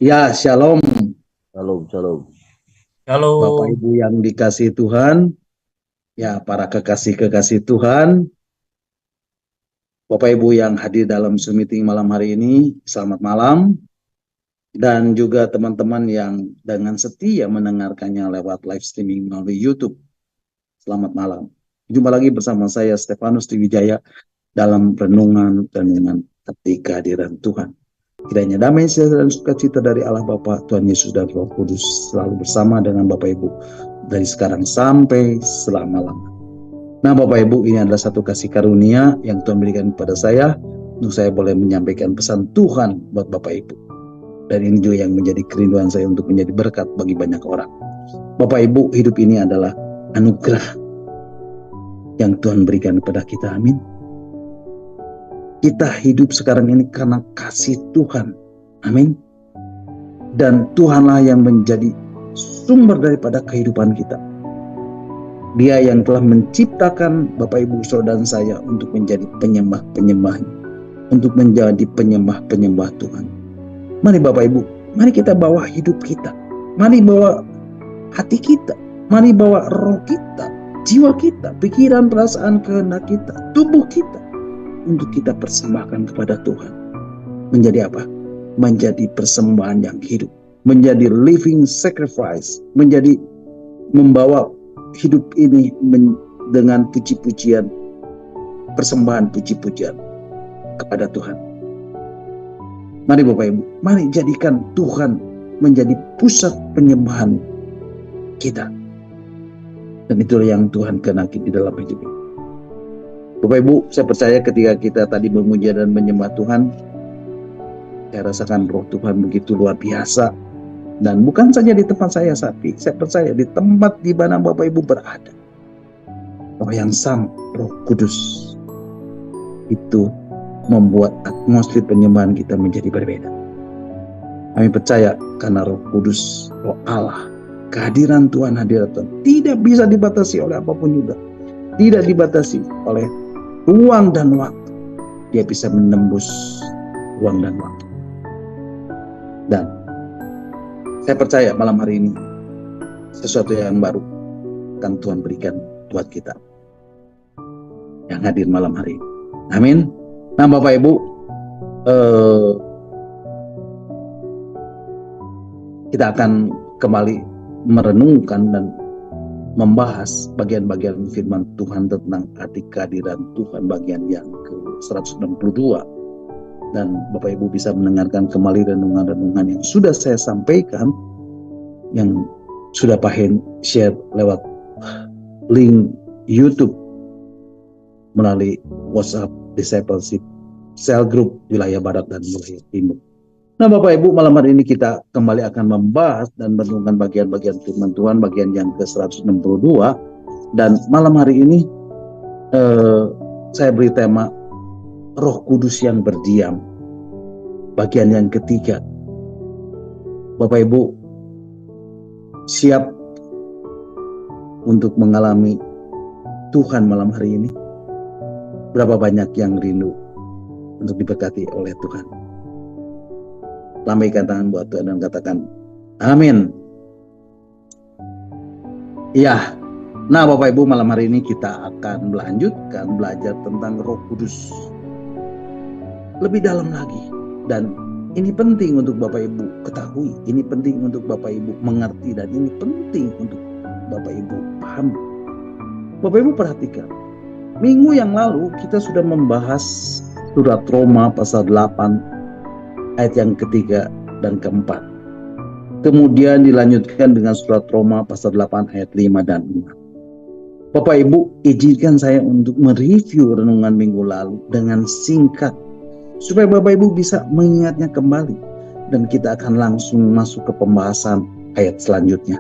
Ya, shalom Shalom, shalom. Bapak Halo, Ibu yang dikasih Tuhan, ya para kekasih-kekasih Tuhan, Bapak Ibu yang hadir dalam Zoom meeting malam hari ini, selamat malam. Dan juga teman-teman yang dengan setia mendengarkannya lewat live streaming melalui YouTube, selamat malam. Jumpa lagi bersama saya Stefanus Triwijaya dalam renungan ketika kehadiran Tuhan. Kiranya damai sejahtera dan sukacita dari Allah Bapa, Tuhan Yesus dan Roh Kudus selalu bersama dengan Bapak Ibu dari sekarang sampai selama-lamanya. Nah Bapak Ibu, ini adalah satu kasih karunia yang Tuhan berikan kepada saya untuk saya boleh menyampaikan pesan Tuhan buat Bapak Ibu. Dan ini juga yang menjadi kerinduan saya untuk menjadi berkat bagi banyak orang. Bapak Ibu, hidup ini adalah anugerah yang Tuhan berikan kepada kita. Amin. Kita hidup sekarang ini karena kasih Tuhan. Amin. Dan Tuhanlah yang menjadi sumber daripada kehidupan kita. Dia yang telah menciptakan Bapak Ibu Saudara dan saya untuk menjadi penyembah-penyembahnya, untuk menjadi penyembah-penyembah Tuhan. Mari Bapak Ibu, mari kita bawa hidup kita, mari bawa hati kita, mari bawa roh kita, jiwa kita, pikiran, perasaan, kehendak kita, tubuh kita, untuk kita persembahkan kepada Tuhan. Menjadi apa? Menjadi persembahan yang hidup, menjadi living sacrifice, menjadi membawa hidup ini dengan puji-pujian, persembahan puji-pujian kepada Tuhan. Mari Bapak Ibu, mari jadikan Tuhan menjadi pusat penyembahan kita. Dan itulah yang Tuhan kehendaki di dalam hidup ini. Bapak Ibu, saya percaya ketika kita tadi memuja dan menyembah Tuhan, saya rasakan roh Tuhan begitu luar biasa. Dan bukan saja di tempat saya, tapi saya percaya di tempat di mana Bapak Ibu berada, roh yang sama, Roh Kudus itu membuat atmosfer penyembahan kita menjadi berbeda. Kami percaya karena Roh Kudus, Roh Allah, kehadiran Tuhan, hadirat Tuhan tidak bisa dibatasi oleh apapun juga, tidak dibatasi oleh ruang dan waktu. Dia bisa menembus ruang dan waktu. Dan saya percaya malam hari ini sesuatu yang baru akan Tuhan berikan buat kita yang hadir malam hari ini. Amin. Nah Bapak Ibu, kita akan kembali merenungkan dan membahas bagian-bagian firman Tuhan tentang arti kehadiran Tuhan bagian yang ke-162. Dan Bapak Ibu bisa mendengarkan kembali renungan-renungan yang sudah saya sampaikan, yang sudah Pak Hen share lewat link YouTube melalui WhatsApp Discipleship Cell Group wilayah Barat dan wilayah Timur. Nah Bapak Ibu, malam hari ini kita kembali akan membahas dan merenungkan bagian-bagian firman Tuhan bagian yang ke-162. Dan malam hari ini saya beri tema Roh Kudus yang berdiam, bagian yang ketiga. Bapak Ibu siap untuk mengalami Tuhan malam hari ini? Berapa banyak yang rindu untuk diberkati oleh Tuhan? Lambaikan tangan buat Tuhan dan katakan amin. Ya, nah Bapak Ibu, malam hari ini kita akan melanjutkan belajar tentang Roh Kudus lebih dalam lagi. Dan ini penting untuk Bapak Ibu ketahui, ini penting untuk Bapak Ibu mengerti, dan ini penting untuk Bapak Ibu pahami. Bapak Ibu perhatikan, minggu yang lalu kita sudah membahas surat Roma pasal 8 ayat yang ketiga dan keempat. Kemudian dilanjutkan dengan surat Roma pasal 8 ayat 5 dan 6. Bapak Ibu, izinkan saya untuk mereview renungan minggu lalu dengan singkat, supaya Bapak Ibu bisa mengingatnya kembali. Dan kita akan langsung masuk ke pembahasan ayat selanjutnya.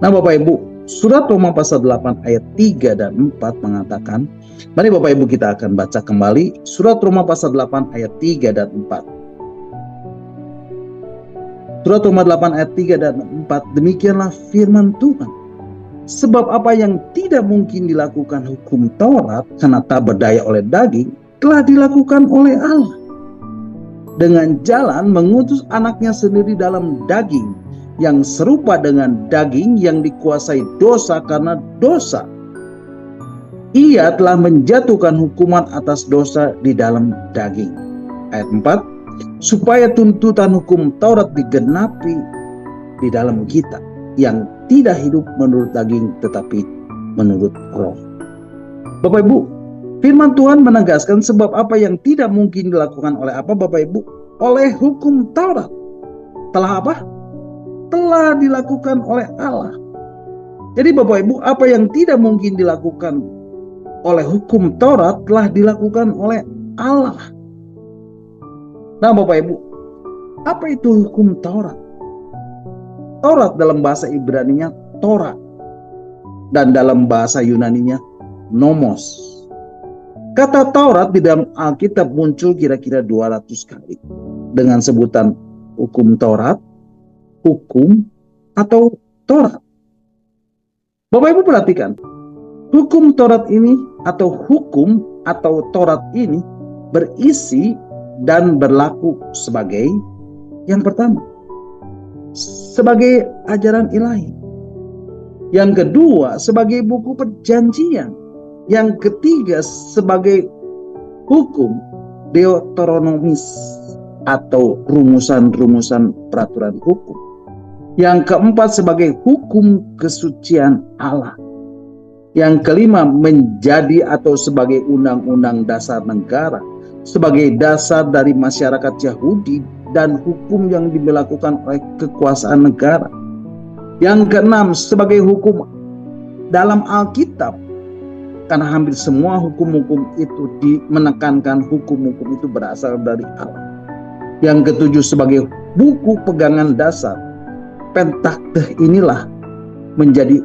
Nah Bapak Ibu, surat Roma pasal 8 ayat 3 dan 4 mengatakan, mari Bapak Ibu kita akan baca kembali surat Roma pasal 8 ayat 3 dan 4. Surat Roma 8 ayat 3 dan 4, demikianlah firman Tuhan. Sebab apa yang tidak mungkin dilakukan hukum Taurat karena tak berdaya oleh daging, telah dilakukan oleh Allah. dengan jalan mengutus anaknya sendiri dalam daging, yang serupa dengan daging yang dikuasai dosa karena dosa. Ia telah menjatuhkan hukuman atas dosa di dalam daging. Ayat 4, supaya tuntutan hukum Taurat digenapi di dalam kita, yang tidak hidup menurut daging tetapi menurut roh. Bapak Ibu, firman Tuhan menegaskan sebab apa yang tidak mungkin dilakukan oleh apa, Bapak Ibu? Oleh hukum Taurat. Telah apa? Telah dilakukan oleh Allah. Jadi Bapak Ibu, apa yang tidak mungkin dilakukan oleh hukum Taurat telah dilakukan oleh Allah. Nah Bapak Ibu, apa itu hukum Taurat? Taurat dalam bahasa Ibrani-nya Torah, dan dalam bahasa Yunani-nya Nomos. Kata Taurat di dalam Alkitab muncul kira-kira 200 kali dengan sebutan hukum Taurat, hukum, atau Taurat. Bapak Ibu perhatikan, hukum Taurat ini atau hukum atau Taurat ini berisi dan berlaku sebagai yang pertama, sebagai ajaran ilahi. Yang kedua, sebagai buku perjanjian. Yang ketiga, sebagai hukum deuteronomis atau rumusan-rumusan peraturan hukum. Yang keempat, sebagai hukum kesucian Allah. Yang kelima, menjadi atau sebagai undang-undang dasar negara, sebagai dasar dari masyarakat Yahudi dan hukum yang diberlakukan oleh kekuasaan negara. Yang keenam, sebagai hukum dalam Alkitab, karena hampir semua hukum-hukum itu menekankan hukum-hukum itu berasal dari Allah. Yang ketujuh, sebagai buku pegangan dasar. Pentateuch inilah menjadi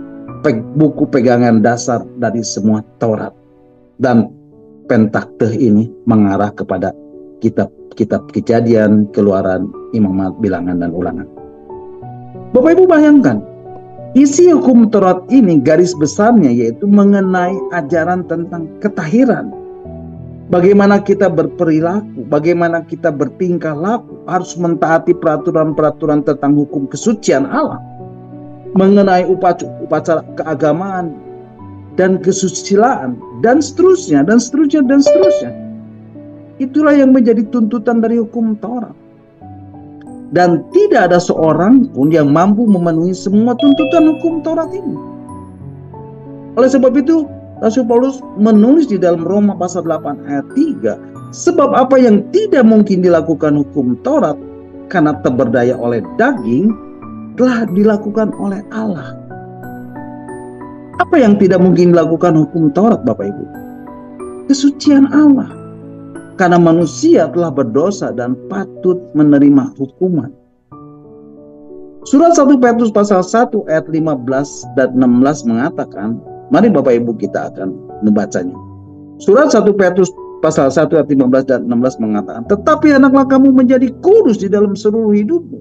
buku pegangan dasar dari semua Taurat. Dan Pentateuch ini mengarah kepada kitab-kitab Kejadian, Keluaran, Imamat, Bilangan, dan Ulangan. Bapak Ibu bayangkan, isi hukum Taurat ini garis besarnya yaitu mengenai ajaran tentang ketahiran. Bagaimana kita berperilaku, bagaimana kita bertingkah laku, harus mentaati peraturan-peraturan tentang hukum kesucian Allah. Mengenai upacara keagamaan dan kesusilaan dan seterusnya, dan seterusnya, dan seterusnya. Itulah yang menjadi tuntutan dari hukum Taurat. Dan tidak ada seorang pun yang mampu memenuhi semua tuntutan hukum Taurat ini. Oleh sebab itu, Rasul Paulus menulis di dalam Roma pasal 8 ayat 3, sebab apa yang tidak mungkin dilakukan hukum Taurat karena terberdaya oleh daging, telah dilakukan oleh Allah. Apa yang tidak mungkin dilakukan hukum Taurat, Bapak Ibu? Kesucian Allah. Karena manusia telah berdosa dan patut menerima hukuman. Surat 1 Petrus pasal 1 ayat 15 dan 16 mengatakan, mari Bapak Ibu kita akan membacanya. Surat 1 Petrus pasal 1 ayat 15 dan 16 mengatakan, tetapi hendaklah kamu menjadi kudus di dalam seluruh hidupmu,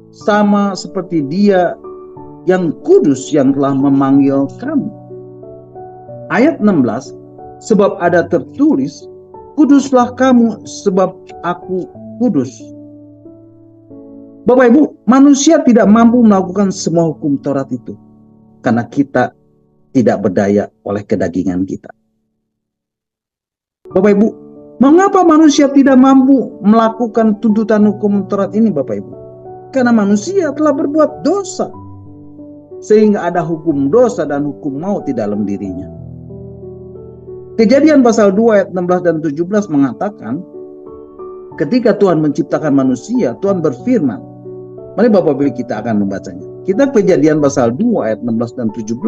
sama seperti Dia yang kudus yang telah memanggil kamu. Ayat 16, sebab ada tertulis, kuduslah kamu sebab aku kudus. Bapak Ibu, manusia tidak mampu melakukan semua hukum Taurat itu karena kita tidak berdaya oleh kedagingan kita. Bapak Ibu, mengapa manusia tidak mampu melakukan tuntutan hukum Taurat ini, Bapak Ibu? Karena manusia telah berbuat dosa, sehingga ada hukum dosa dan hukum maut di dalam dirinya. Kejadian pasal 2 ayat 16 dan 17 mengatakan, ketika Tuhan menciptakan manusia, Tuhan berfirman. Mari Bapak Ibu kita akan membacanya. Kita Kejadian pasal 2 ayat 16 dan 17,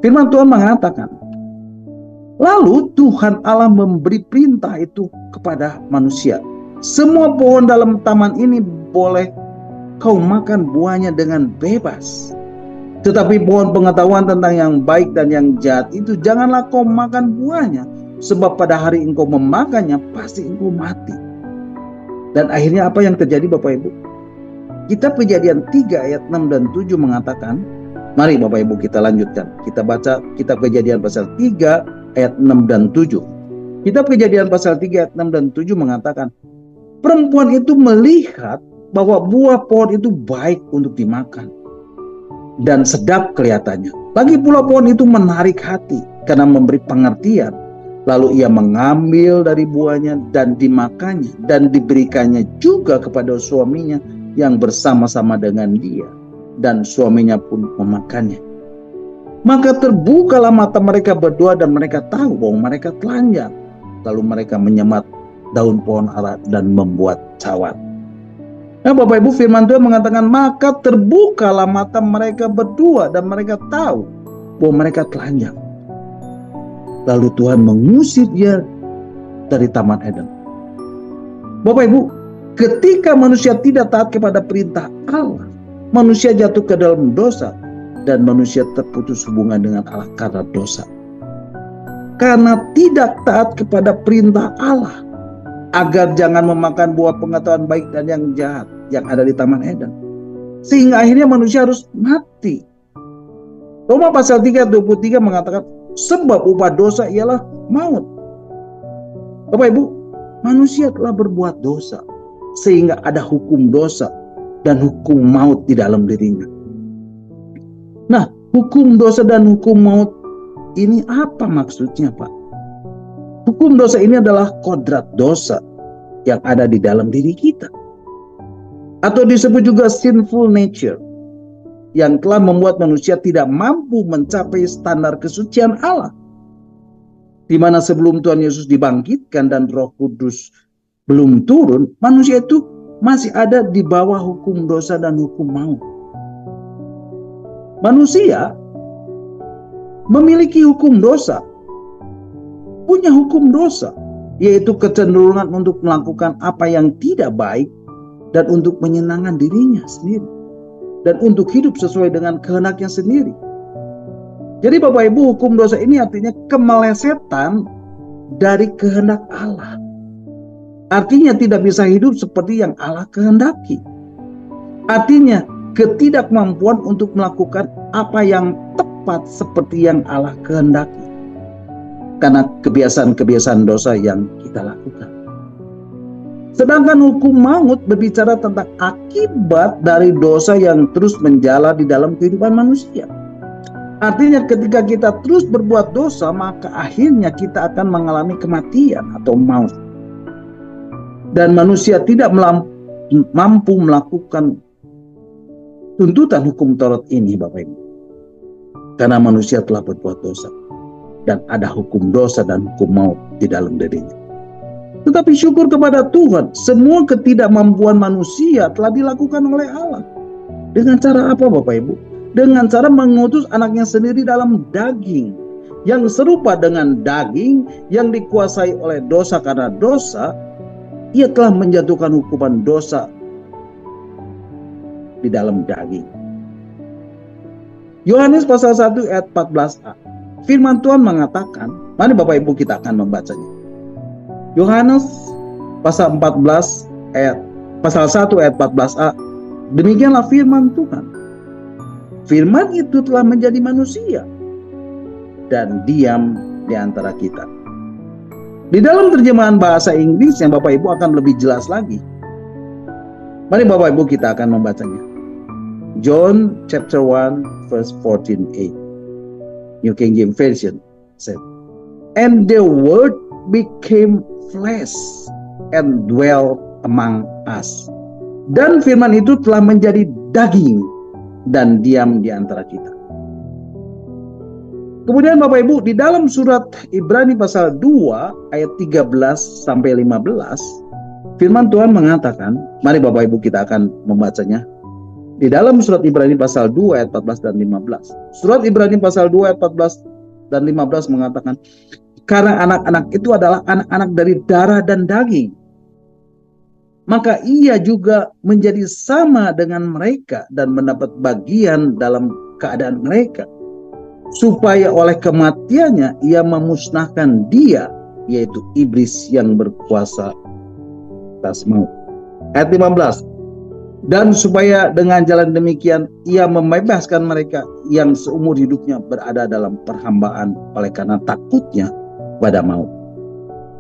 firman Tuhan mengatakan, lalu Tuhan Allah memberi perintah itu kepada manusia. Semua pohon dalam taman ini boleh kau makan buahnya dengan bebas. Tetapi pohon pengetahuan tentang yang baik dan yang jahat itu janganlah kau makan buahnya, sebab pada hari engkau memakannya pasti engkau mati. Dan akhirnya apa yang terjadi Bapak Ibu? Kitab Kejadian 3 ayat 6 dan 7 mengatakan, mari Bapak Ibu kita lanjutkan. Kita baca Kitab Kejadian pasal 3 ayat 6 dan 7. Kitab Kejadian pasal 3 ayat 6 dan 7 mengatakan, perempuan itu melihat bahwa buah pohon itu baik untuk dimakan dan sedap kelihatannya. Lagi pula pohon itu menarik hati karena memberi pengertian. Lalu ia mengambil dari buahnya dan dimakannya dan diberikannya juga kepada suaminya yang bersama-sama dengan dia, dan suaminya pun memakannya. Maka terbukalah mata mereka berdua dan mereka tahu bahwa mereka telanjang. Lalu mereka menyemat daun pohon ara dan membuat cawan. Nah, Bapak Ibu, firman Tuhan mengatakan, maka terbukalah mata mereka berdua dan mereka tahu bahwa mereka telanjang. Lalu Tuhan mengusir dia dari Taman Eden. Bapak Ibu, ketika manusia tidak taat kepada perintah Allah, manusia jatuh ke dalam dosa dan manusia terputus hubungan dengan Allah karena dosa. Karena tidak taat kepada perintah Allah agar jangan memakan buah pengetahuan baik dan yang jahat yang ada di Taman Eden. Sehingga akhirnya manusia harus mati. Roma pasal 3 ayat 23 mengatakan, sebab upah dosa ialah maut. Bapak Ibu, manusia telah berbuat dosa sehingga ada hukum dosa dan hukum maut di dalam dirinya. Nah, hukum dosa dan hukum maut ini apa maksudnya, Pak? Hukum dosa ini adalah kodrat dosa yang ada di dalam diri kita, atau disebut juga sinful nature, yang telah membuat manusia tidak mampu mencapai standar kesucian Allah. Di mana sebelum Tuhan Yesus dibangkitkan dan Roh Kudus belum turun, manusia itu masih ada di bawah hukum dosa dan hukum maut. Manusia memiliki hukum dosa, punya hukum dosa, yaitu kecenderungan untuk melakukan apa yang tidak baik dan untuk menyenangkan dirinya sendiri, dan untuk hidup sesuai dengan kehendaknya sendiri. Jadi Bapak Ibu, hukum dosa ini artinya kemelesetan dari kehendak Allah. Artinya tidak bisa hidup seperti yang Allah kehendaki. Artinya ketidakmampuan untuk melakukan apa yang tepat seperti yang Allah kehendaki. Karena kebiasaan-kebiasaan dosa yang kita lakukan. Sedangkan hukum maut berbicara tentang akibat dari dosa yang terus menjala di dalam kehidupan manusia. Artinya ketika kita terus berbuat dosa, maka akhirnya kita akan mengalami kematian atau maut. Dan manusia tidak mampu melakukan tuntutan hukum Taurat ini, Bapak Ibu. Karena manusia telah berbuat dosa. Dan ada hukum dosa dan hukum maut di dalam dirinya. Tetapi syukur kepada Tuhan, semua ketidakmampuan manusia telah dilakukan oleh Allah. Dengan cara apa, Bapak Ibu? Dengan cara mengutus anaknya sendiri dalam daging, yang serupa dengan daging yang dikuasai oleh dosa. Karena dosa, ia telah menjatuhkan hukuman dosa di dalam daging. Yohanes pasal 1 ayat 14a. Firman Tuhan mengatakan, mari Bapak Ibu kita akan membacanya. Yohanes pasal 1 ayat 14a. Demikianlah firman Tuhan. Firman itu telah menjadi manusia dan diam di antara kita. Di dalam terjemahan bahasa Inggris yang Bapak Ibu akan lebih jelas lagi. Mari Bapak Ibu kita akan membacanya. John chapter 1 verse 14a. New King James Version said, and the word became flesh and dwelt among us. Dan firman itu telah menjadi daging dan diam di antara kita. Kemudian Bapak Ibu, di dalam surat Ibrani pasal 2 ayat 13 sampai 15, firman Tuhan mengatakan, mari Bapak Ibu kita akan membacanya. Di dalam surat Ibrani pasal 2 ayat 14 dan 15. Surat Ibrani pasal 2 ayat 14 dan 15 mengatakan, karena anak-anak itu adalah anak-anak dari darah dan daging, maka ia juga menjadi sama dengan mereka dan mendapat bagian dalam keadaan mereka, supaya oleh kematiannya ia memusnahkan dia, yaitu iblis yang berkuasa atas maut. Ayat 15. Dan supaya dengan jalan demikian ia membebaskan mereka yang seumur hidupnya berada dalam perhambaan oleh karena takutnya pada maut.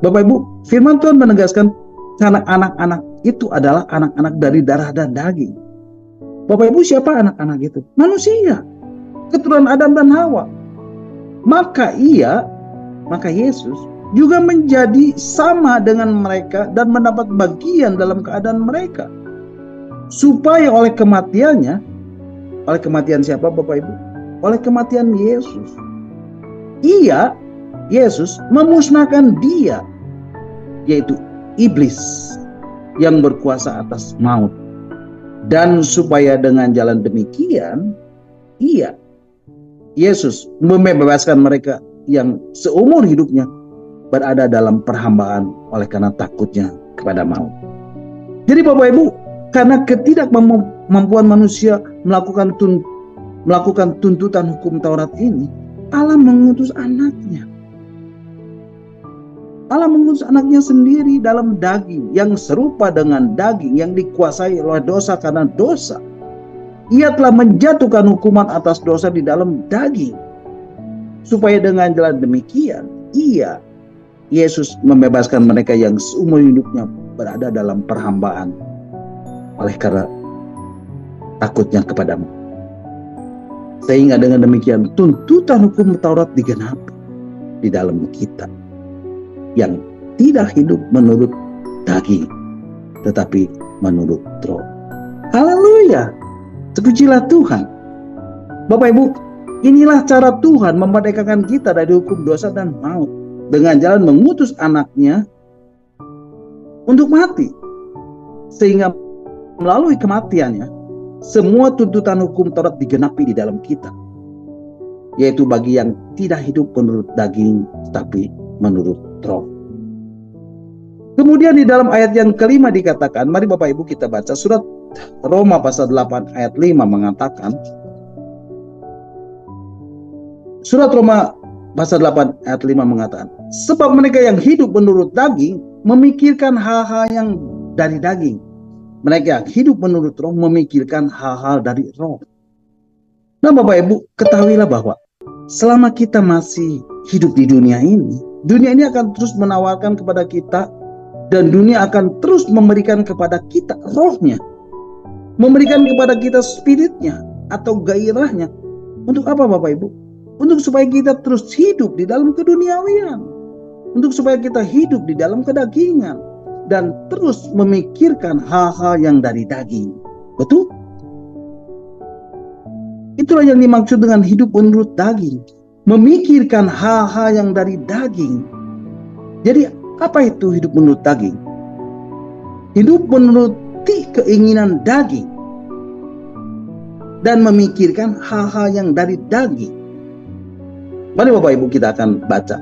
Bapak Ibu, firman Tuhan menegaskan karena anak-anak itu adalah anak-anak dari darah dan daging. Bapak Ibu, siapa anak-anak itu? Manusia, keturunan Adam dan Hawa. Maka Yesus juga menjadi sama dengan mereka dan mendapat bagian dalam keadaan mereka. Supaya oleh kematian siapa Bapak Ibu? Oleh kematian Yesus. Yesus memusnahkan dia, yaitu iblis yang berkuasa atas maut. Dan supaya dengan jalan demikian, Yesus membebaskan mereka yang seumur hidupnya berada dalam perhambaan oleh karena takutnya kepada maut. Jadi Bapak Ibu, karena ketidakmampuan manusia melakukan tuntutan hukum Taurat ini, Allah mengutus anaknya. Allah mengutus anaknya sendiri dalam daging yang serupa dengan daging yang dikuasai oleh dosa karena dosa. Ia telah menjatuhkan hukuman atas dosa di dalam daging. Supaya dengan jalan demikian, Yesus membebaskan mereka yang seumur hidupnya berada dalam perhambaan oleh karena takutnya kepadamu. Sehingga dengan demikian tuntutan hukum Taurat digenapi di dalam kita, yang tidak hidup menurut daging, tetapi menurut Roh. Haleluya, terpujilah Tuhan. Bapak Ibu, inilah cara Tuhan memerdekakan kita dari hukum dosa dan maut, dengan jalan mengutus anaknya untuk mati, sehingga melalui kematiannya semua tuntutan hukum Taurat digenapi di dalam kita, yaitu bagi yang tidak hidup menurut daging tetapi menurut Roh. Kemudian di dalam ayat yang kelima dikatakan, mari Bapak Ibu kita baca surat Roma pasal 8 ayat 5 mengatakan, surat Roma pasal 8 ayat 5 mengatakan, sebab mereka yang hidup menurut daging memikirkan hal-hal yang dari daging. Mereka yang hidup menurut Roh memikirkan hal-hal dari Roh. Nah Bapak Ibu, ketahuilah bahwa selama kita masih hidup di dunia ini akan terus menawarkan kepada kita, dan dunia akan terus memberikan kepada kita rohnya, memberikan kepada kita spiritnya atau gairahnya. Untuk apa Bapak Ibu? Untuk supaya kita terus hidup di dalam keduniawian, untuk supaya kita hidup di dalam kedagingan dan terus memikirkan hal-hal yang dari daging. Betul? Itulah yang dimaksud dengan hidup menurut daging, memikirkan hal-hal yang dari daging. Jadi apa itu hidup menurut daging? Hidup menuruti keinginan daging dan memikirkan hal-hal yang dari daging. Mari Bapak Ibu kita akan baca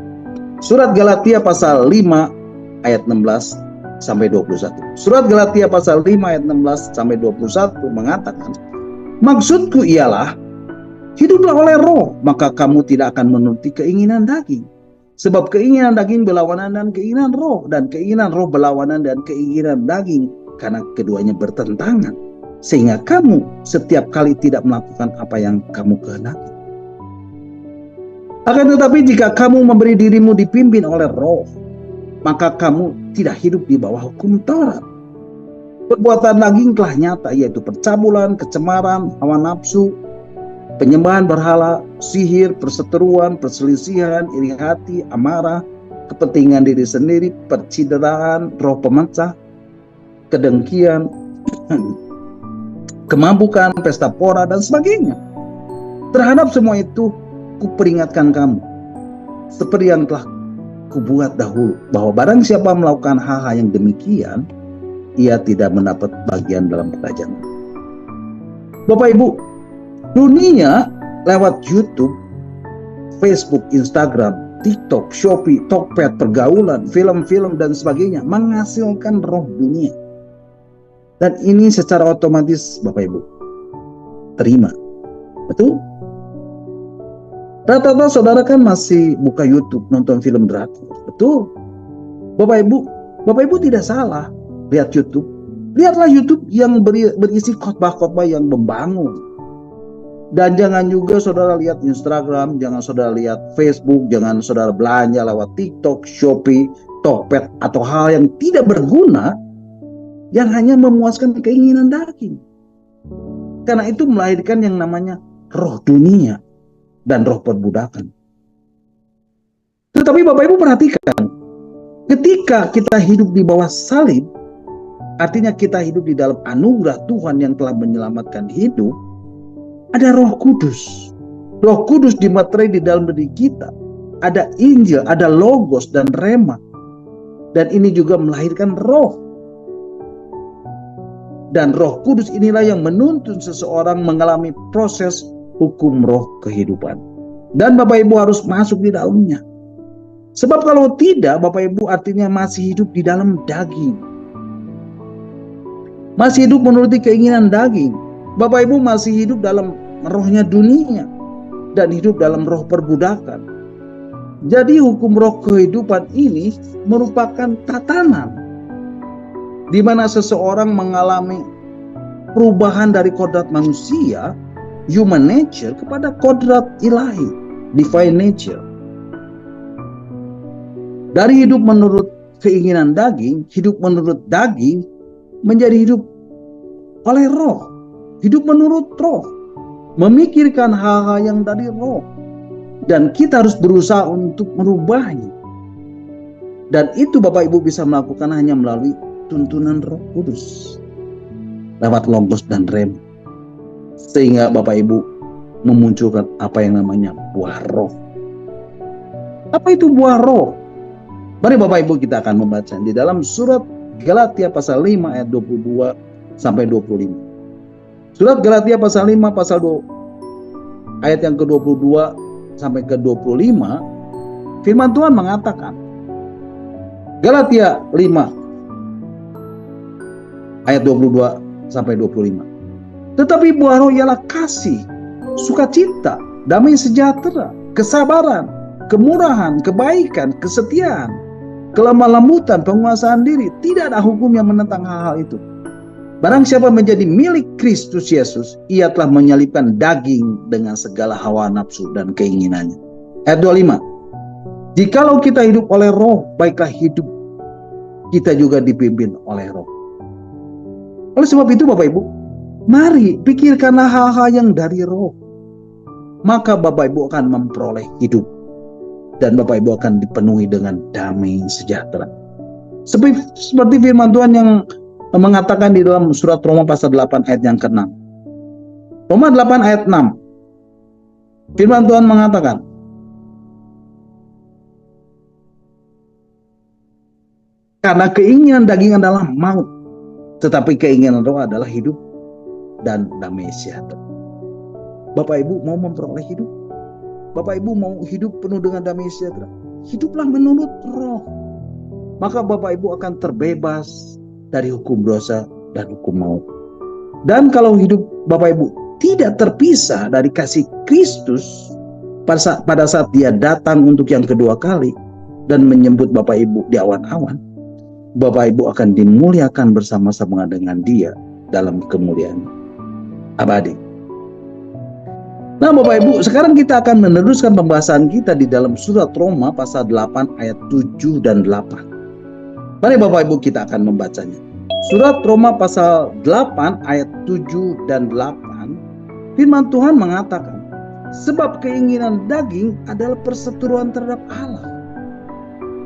surat Galatia pasal 5 ayat 16 sampai 21. Surat Galatia pasal 5 ayat 16 sampai 21 mengatakan, maksudku ialah hiduplah oleh Roh, maka kamu tidak akan menuruti keinginan daging. Sebab keinginan daging berlawanan dan keinginan roh, dan keinginan roh berlawanan dan keinginan daging, karena keduanya bertentangan, sehingga kamu setiap kali tidak melakukan apa yang kamu kehendaki. Akan tetapi jika kamu memberi dirimu dipimpin oleh Roh, maka kamu tidak hidup di bawah hukum Taurat. Perbuatan daging telah nyata, yaitu percabulan, kecemaran, hawa nafsu, penyembahan berhala, sihir, perseteruan, perselisihan, iri hati, amarah, kepentingan diri sendiri, percideraan, roh pemecah, kedengkian, kemabukan, pesta pora, dan sebagainya. Terhadap semua itu, kuperingatkan kamu, seperti yang telah kubuat dahulu, bahwa barang siapa melakukan hal-hal yang demikian, ia tidak mendapat bagian dalam kerajaan. Bapak Ibu, dunia lewat YouTube, Facebook, Instagram, TikTok, Shopee, Tokped, pergaulan, film-film dan sebagainya menghasilkan roh dunia. Dan ini secara otomatis Bapak Ibu terima. Betul? Rata-rata saudara kan masih buka YouTube nonton film drakor. Betul? Bapak Ibu tidak salah lihat YouTube. Lihatlah YouTube yang berisi khotbah-khotbah yang membangun. Dan jangan juga saudara lihat Instagram, jangan saudara lihat Facebook, jangan saudara belanja lewat TikTok, Shopee, Tokped, atau hal yang tidak berguna yang hanya memuaskan keinginan daging. Karena itu melahirkan yang namanya roh dunia dan roh perbudakan. Tetapi Bapak Ibu perhatikan, ketika kita hidup di bawah salib, artinya kita hidup di dalam anugerah Tuhan yang telah menyelamatkan hidup, ada Roh Kudus. Roh Kudus dimaterai di dalam diri kita. Ada Injil, ada Logos dan Rema. Dan ini juga melahirkan roh. Dan Roh Kudus inilah yang menuntun seseorang mengalami proses hukum roh kehidupan. Dan Bapak Ibu harus masuk di dalamnya. Sebab kalau tidak, Bapak Ibu artinya masih hidup di dalam daging. Masih hidup menuruti keinginan daging. Bapak Ibu masih hidup dalam rohnya dunia. Dan hidup dalam roh perbudakan. Jadi hukum roh kehidupan ini merupakan tatanan. Di mana seseorang mengalami perubahan dari kodrat manusia, human nature, kepada kodrat ilahi, divine nature. Dari hidup menurut keinginan daging, hidup menurut daging, menjadi hidup oleh roh. Hidup menurut roh. Memikirkan hal-hal yang dari roh. Dan kita harus berusaha untuk merubahnya. Dan itu Bapak Ibu bisa melakukan hanya melalui tuntunan Roh Kudus. Lewat Logos dan Rema. Sehingga Bapak Ibu memunculkan apa yang namanya buah roh. Apa itu buah roh? Mari Bapak Ibu kita akan membaca di dalam surat Galatia pasal 5 ayat 22 sampai 25. Surat Galatia pasal 5 pasal 2 ayat yang ke-22 sampai ke-25, firman Tuhan mengatakan, Galatia 5 ayat 22 sampai 25. Tetapi buah roh ialah kasih, sukacita, damai sejahtera, kesabaran, kemurahan, kebaikan, kesetiaan, kelemah lembutan, penguasaan diri. Tidak ada hukum yang menentang hal-hal itu. Barang siapa menjadi milik Kristus Yesus, ia telah menyalibkan daging dengan segala hawa nafsu dan keinginannya. Ayat 25. Jikalau kita hidup oleh roh, baiklah hidup kita juga dipimpin oleh roh. Oleh sebab itu Bapak Ibu, mari pikirkanlah hal-hal yang dari roh. Maka Bapak Ibu akan memperoleh hidup. Dan Bapak Ibu akan dipenuhi dengan damai sejahtera. Seperti firman Tuhan yang mengatakan di dalam surat Roma pasal 8 ayat yang ke-6. Roma 8 ayat 6. Firman Tuhan mengatakan, karena keinginan daging adalah maut, tetapi keinginan roh adalah hidup dan damai sejahtera. Bapak Ibu mau memperoleh hidup? Bapak Ibu mau hidup penuh dengan damai sejahtera? Hiduplah menurut roh. Maka Bapak Ibu akan terbebas dari hukum dosa dan hukum maut. Dan kalau hidup Bapak Ibu tidak terpisah dari kasih Kristus pada saat dia datang untuk yang kedua kali dan menyebut Bapak Ibu di awan-awan, Bapak Ibu akan dimuliakan bersama-sama dengan dia dalam kemuliaan abadi. Nah Bapak Ibu, sekarang kita akan meneruskan pembahasan kita di dalam surat Roma pasal 8 ayat 7 dan 8. Mari Bapak Ibu kita akan membacanya. Surat Roma pasal 8 ayat 7 dan 8. Firman Tuhan mengatakan, sebab keinginan daging adalah perseteruan terhadap Allah.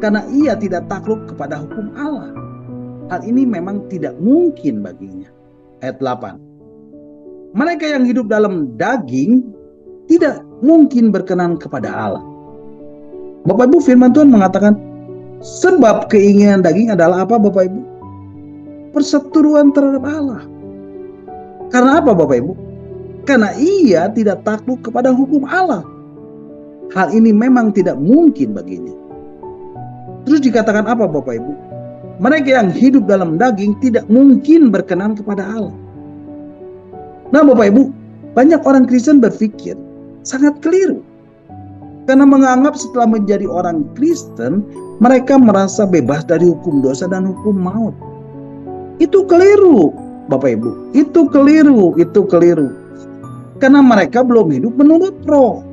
Karena ia tidak takluk kepada hukum Allah. Hal ini memang tidak mungkin baginya. Ayat 8. Mereka yang hidup dalam daging tidak mungkin berkenan kepada Allah. Bapak Ibu, firman Tuhan mengatakan, sebab keinginan daging adalah apa Bapak Ibu? Perseteruan terhadap Allah. Karena apa Bapak Ibu? Karena ia tidak takluk kepada hukum Allah. Hal ini memang tidak mungkin baginya. Terus dikatakan apa Bapak Ibu? Mereka yang hidup dalam daging tidak mungkin berkenan kepada Allah. Nah Bapak Ibu, banyak orang Kristen berpikir sangat keliru. Karena menganggap setelah menjadi orang Kristen, mereka merasa bebas dari hukum dosa dan hukum maut. Itu keliru Bapak Ibu, itu keliru. Karena mereka belum hidup menurut roh,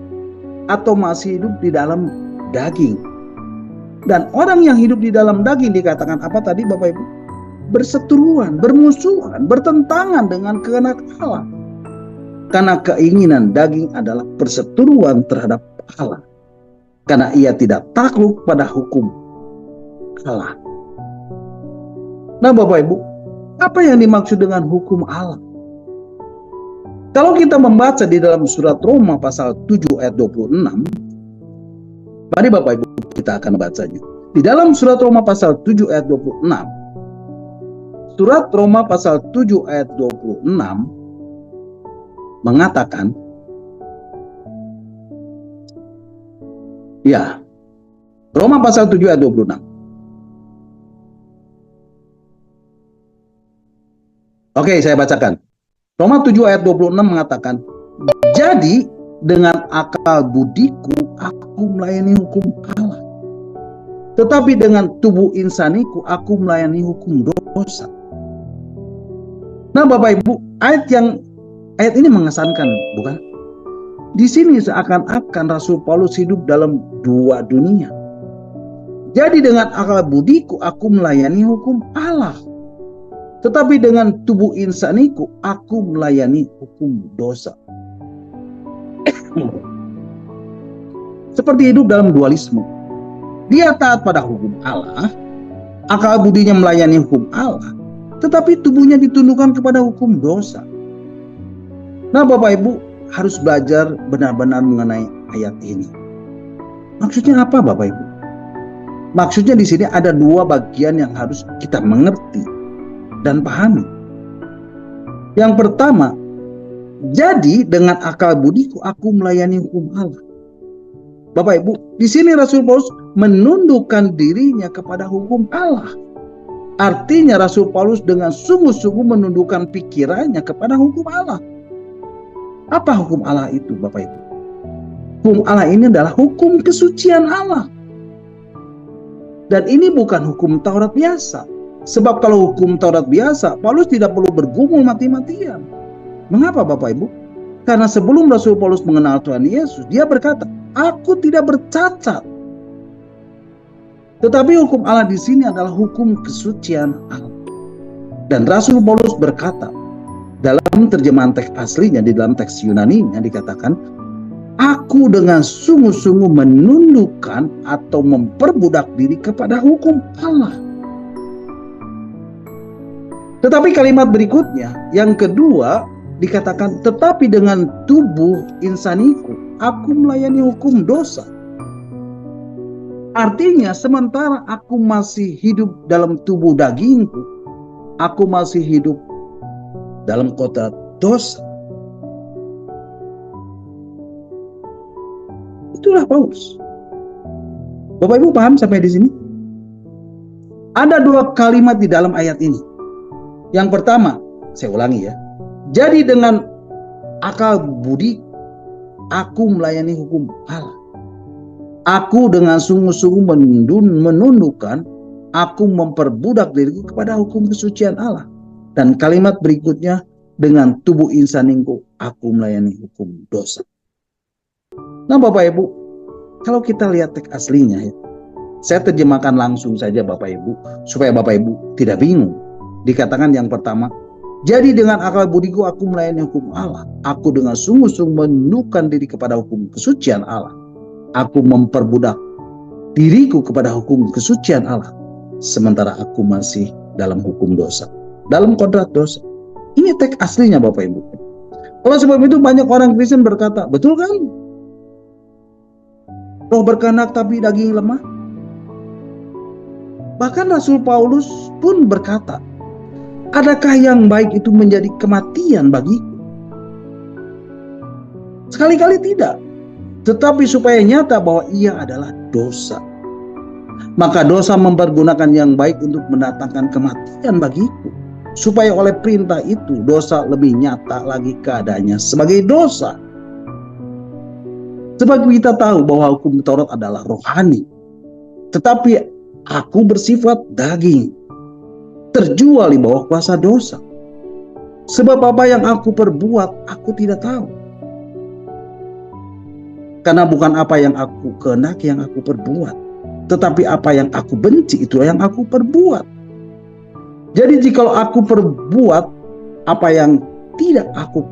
atau masih hidup di dalam daging. Dan orang yang hidup di dalam daging dikatakan apa tadi Bapak Ibu? berseteruan, bermusuhan, bertentangan dengan kehendak Allah. Karena keinginan daging adalah perseteruan terhadap Allah. Karena ia tidak takluk pada hukum Allah. Nah Bapak Ibu, apa yang dimaksud dengan hukum Allah? Kalau kita membaca di dalam surat Roma pasal 7 ayat 26, mari Bapak Ibu kita akan bacanya. Di dalam surat Roma pasal 7 ayat 26, surat Roma pasal 7 ayat 26 mengatakan, ya, Roma pasal 7 ayat 26. Oke, saya bacakan. Roma 7 ayat 26 mengatakan, jadi dengan akal budiku aku melayani hukum Allah. Tetapi dengan tubuh insaniku aku melayani hukum dosa. Nah Bapak Ibu, ayat ini mengesankan, bukan? Di sini seakan-akan Rasul Paulus hidup dalam dua dunia. Jadi dengan akal budiku aku melayani hukum Allah. Tetapi dengan tubuh insaniku aku melayani hukum dosa. Seperti hidup dalam dualisme. Dia taat pada hukum Allah, akal budinya melayani hukum Allah, tetapi tubuhnya ditundukkan kepada hukum dosa. Nah Bapak Ibu harus belajar benar-benar mengenai ayat ini. Maksudnya apa Bapak Ibu? Maksudnya di sini ada dua bagian yang harus kita mengerti dan pahami. Yang pertama, jadi dengan akal budiku aku melayani hukum Allah. Bapak Ibu, di sini Rasul Paulus menundukkan dirinya kepada hukum Allah. Artinya Rasul Paulus dengan sungguh-sungguh menundukkan pikirannya kepada hukum Allah. Apa hukum Allah itu Bapak Ibu? Hukum Allah ini adalah hukum kesucian Allah. Dan ini bukan hukum Taurat biasa. Sebab kalau hukum Taurat biasa, Paulus tidak perlu bergumul mati-matian. Mengapa Bapak Ibu? Karena sebelum Rasul Paulus mengenal Tuhan Yesus, dia berkata, aku tidak bercacat. Tetapi hukum Allah di sini adalah hukum kesucian Allah. Dan Rasul Paulus berkata, dalam terjemahan teks aslinya, di dalam teks Yunaninya dikatakan, aku dengan sungguh-sungguh menundukkan atau memperbudak diri kepada hukum Allah. Tetapi kalimat berikutnya, yang kedua, dikatakan, tetapi dengan tubuh insaniku, aku melayani hukum dosa. Artinya, sementara aku masih hidup dalam tubuh dagingku, aku masih hidup dalam kodrat dosa. Itulah Paulus. Bapak Ibu paham sampai di sini? Ada dua kalimat di dalam ayat ini. Yang pertama, saya ulangi ya. Jadi dengan akal budi, aku melayani hukum Allah. Aku dengan sungguh-sungguh menundukkan, aku memperbudak diriku kepada hukum kesucian Allah. Dan kalimat berikutnya, dengan tubuh insaniku, aku melayani hukum dosa. Nah Bapak Ibu, kalau kita lihat teks aslinya ya, saya terjemahkan langsung saja Bapak Ibu, supaya Bapak Ibu tidak bingung. Dikatakan yang pertama, jadi dengan akal budiku aku melayani hukum Allah. Aku dengan sungguh-sungguh menundukkan diri kepada hukum kesucian Allah. Aku memperbudak diriku kepada hukum kesucian Allah. Sementara aku masih dalam hukum dosa, dalam kodrat dosa. Ini teks aslinya Bapak Ibu. Oleh sebab itu banyak orang Kristen berkata, betul kan? Roh berkehendak tapi daging lemah. Bahkan Rasul Paulus pun berkata, adakah yang baik itu menjadi kematian bagiku? Sekali-kali tidak. Tetapi supaya nyata bahwa ia adalah dosa. Maka dosa mempergunakan yang baik untuk mendatangkan kematian bagiku. Supaya oleh perintah itu dosa lebih nyata lagi keadaannya sebagai dosa. Sebab kita tahu bahwa hukum Taurat adalah rohani. Tetapi aku bersifat daging, terjual di bawah kuasa dosa. Sebab apa yang aku perbuat, aku tidak tahu. Karena bukan apa yang aku kehendaki yang aku perbuat, tetapi apa yang aku benci, itulah yang aku perbuat. Jadi jikalau aku perbuat apa yang tidak aku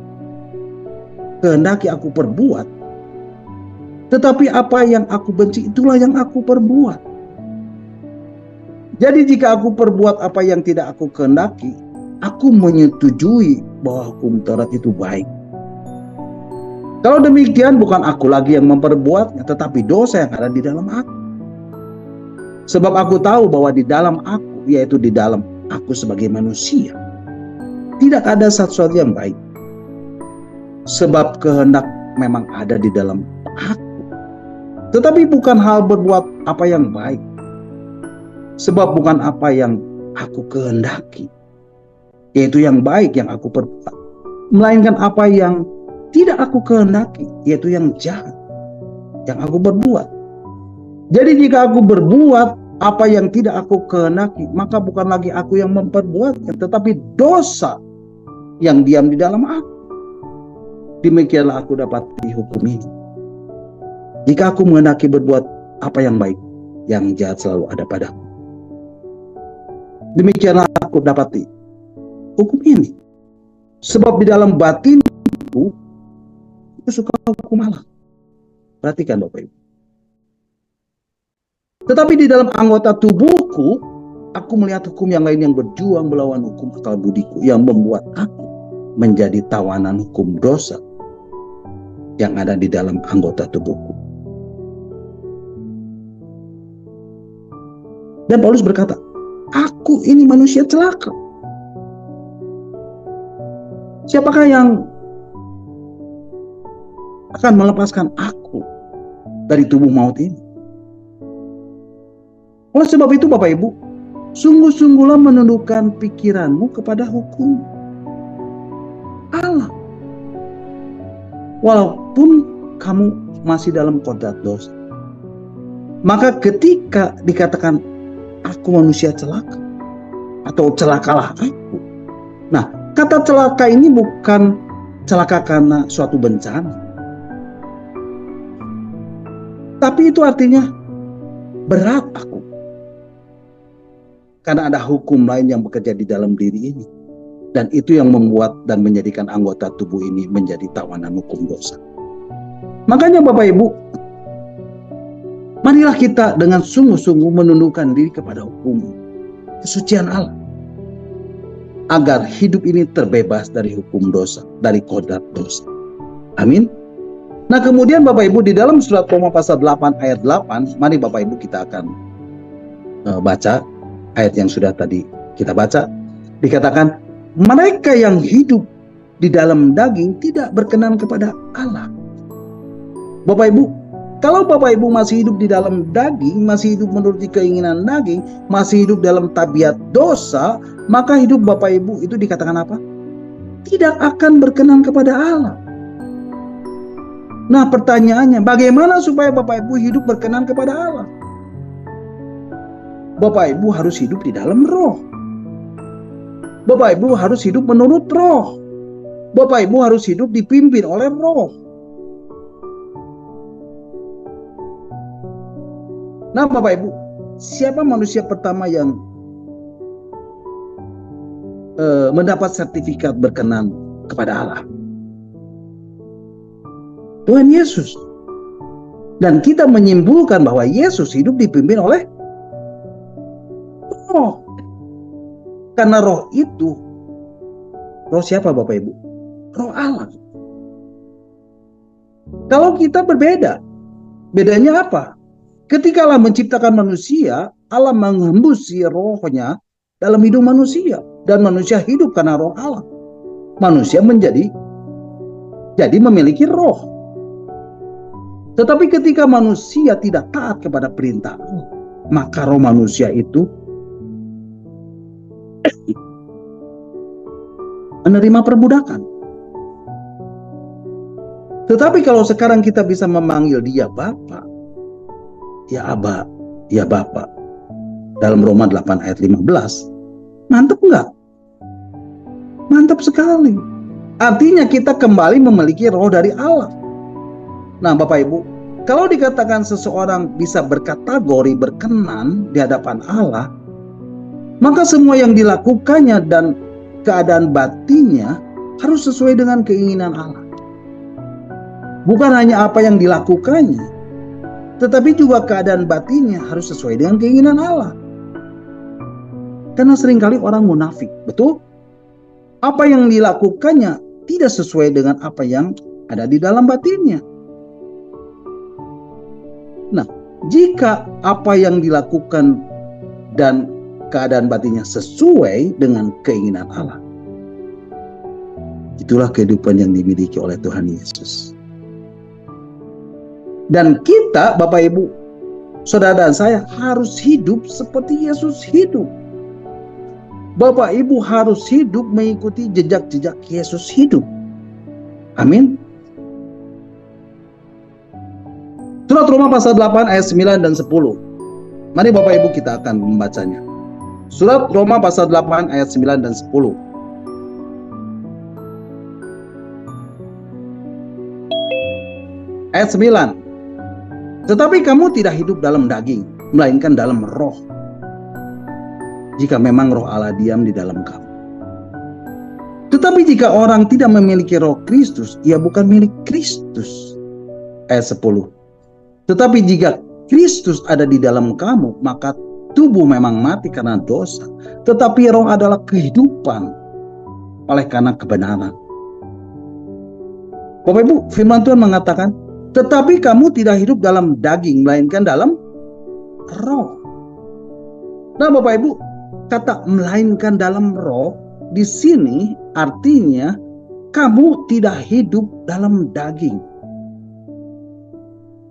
kehendaki aku perbuat, tetapi apa yang aku benci itulah yang aku perbuat. Jadi jika aku perbuat apa yang tidak aku kehendaki, aku menyetujui bahwa hukum Taurat itu baik. Kalau demikian bukan aku lagi yang memperbuatnya, tetapi dosa yang ada di dalam aku. Sebab aku tahu bahwa di dalam aku, yaitu di dalam aku sebagai manusia, tidak ada sesuatu yang baik. Sebab kehendak memang ada di dalam aku, tetapi bukan hal berbuat apa yang baik. Sebab bukan apa yang aku kehendaki, yaitu yang baik yang aku perbuat, melainkan apa yang tidak aku kehendaki, yaitu yang jahat yang aku berbuat. Jadi jika aku berbuat apa yang tidak aku kehendaki, maka bukan lagi aku yang memperbuatnya, tetapi dosa yang diam di dalam aku. Demikianlah aku dapat dihukum ini. Jika aku menghendaki berbuat apa yang baik, yang jahat selalu ada padaku. Demikianlah aku dapati hukum ini. Sebab di dalam batinku itu suka hukum Allah. Perhatikan Bapak Ibu. Tetapi di dalam anggota tubuhku, aku melihat hukum yang lain yang berjuang melawan hukum akal budiku, yang membuat aku menjadi tawanan hukum dosa yang ada di dalam anggota tubuhku. Dan Paulus berkata, aku ini manusia celaka. Siapakah yang akan melepaskan aku dari tubuh maut ini? Oleh sebab itu Bapak Ibu, sungguh-sungguhlah menundukkan pikiranmu kepada hukum Allah. Walaupun kamu masih dalam kodrat dosa. Maka ketika dikatakan aku manusia celaka, atau celakalah aku. Nah, kata celaka ini bukan celaka karena suatu bencana. Tapi itu artinya berat aku. Karena ada hukum lain yang bekerja di dalam diri ini. Dan itu yang membuat dan menjadikan anggota tubuh ini menjadi tawanan hukum dosa. Makanya Bapak Ibu, marilah kita dengan sungguh-sungguh menundukkan diri kepada hukum kesucian Allah. Agar hidup ini terbebas dari hukum dosa, dari kodrat dosa. Amin. Nah kemudian Bapak Ibu di dalam surat Roma pasal 8 ayat 8, mari Bapak Ibu kita akan baca ayat yang sudah tadi kita baca. Dikatakan, mereka yang hidup di dalam daging tidak berkenan kepada Allah. Bapak Ibu, kalau Bapak Ibu masih hidup di dalam daging, masih hidup menuruti keinginan daging, masih hidup dalam tabiat dosa, maka hidup Bapak Ibu itu dikatakan apa? Tidak akan berkenan kepada Allah. Nah pertanyaannya, bagaimana supaya Bapak Ibu hidup berkenan kepada Allah? Bapak Ibu harus hidup di dalam roh. Bapak Ibu harus hidup menurut roh. Bapak Ibu harus hidup dipimpin oleh roh. Nah Bapak Ibu, siapa manusia pertama yang mendapat sertifikat berkenan kepada Allah? Tuhan Yesus. Dan kita menyimpulkan bahwa Yesus hidup dipimpin oleh roh. Karena roh itu, roh siapa Bapak Ibu? Roh Allah. Kalau kita berbeda, bedanya apa? Ketika Allah menciptakan manusia, Allah menghembusi rohnya dalam hidup manusia. Dan manusia hidup karena roh Allah. Manusia jadi memiliki roh. Tetapi ketika manusia tidak taat kepada perintah Allah, maka roh manusia itu menerima perbudakan. Tetapi kalau sekarang kita bisa memanggil dia Bapa, ya Aba, ya Bapa, dalam Roma 8 ayat 15, mantap enggak? Mantap sekali. Artinya kita kembali memiliki roh dari Allah. Nah Bapak Ibu, kalau dikatakan seseorang bisa berkategori berkenan di hadapan Allah, Maka semua yang dilakukannya dan keadaan batinnya harus sesuai dengan keinginan Allah. Bukan hanya apa yang dilakukannya, tetapi juga keadaan batinnya harus sesuai dengan keinginan Allah. Karena seringkali orang munafik, betul? Apa yang dilakukannya tidak sesuai dengan apa yang ada di dalam batinnya. Nah, jika apa yang dilakukan dan keadaan batinnya sesuai dengan keinginan Allah, itulah kehidupan yang dimiliki oleh Tuhan Yesus. Dan kita, Bapak Ibu, saudara dan saya, harus hidup seperti Yesus hidup. Bapak Ibu harus hidup mengikuti jejak-jejak Yesus hidup. Amin. Surat Roma pasal 8 ayat 9 dan 10. Mari Bapak Ibu kita akan membacanya. Surat Roma pasal 8 ayat 9 dan 10. Ayat 9. Tetapi kamu tidak hidup dalam daging, melainkan dalam roh. Jika memang roh Allah diam di dalam kamu. Tetapi jika orang tidak memiliki roh Kristus, ia bukan milik Kristus. Ayat 10. Tetapi jika Kristus ada di dalam kamu, maka tubuh memang mati karena dosa, tetapi roh adalah kehidupan oleh karena kebenaran. Bapak Ibu, firman Tuhan mengatakan, tetapi kamu tidak hidup dalam daging, melainkan dalam roh. Nah Bapak Ibu, kata melainkan dalam roh di sini artinya kamu tidak hidup dalam daging,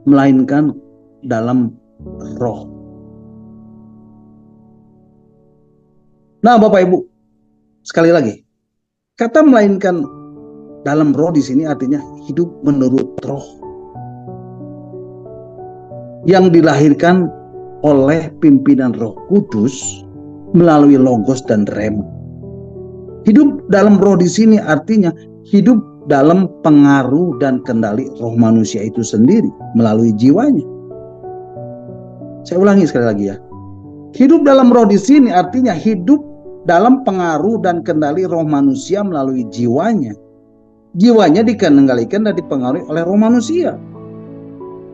melainkan dalam roh. Nah Bapak Ibu, sekali lagi, kata melainkan dalam roh di sini artinya hidup menurut roh yang dilahirkan oleh pimpinan Roh Kudus melalui logos dan rema. Hidup dalam roh di sini artinya hidup dalam pengaruh dan kendali roh manusia itu sendiri melalui jiwanya. Saya ulangi sekali lagi ya. Hidup dalam roh di sini artinya hidup dalam pengaruh dan kendali roh manusia melalui jiwanya. Jiwanya dikendalikan dan dipengaruhi oleh roh manusia.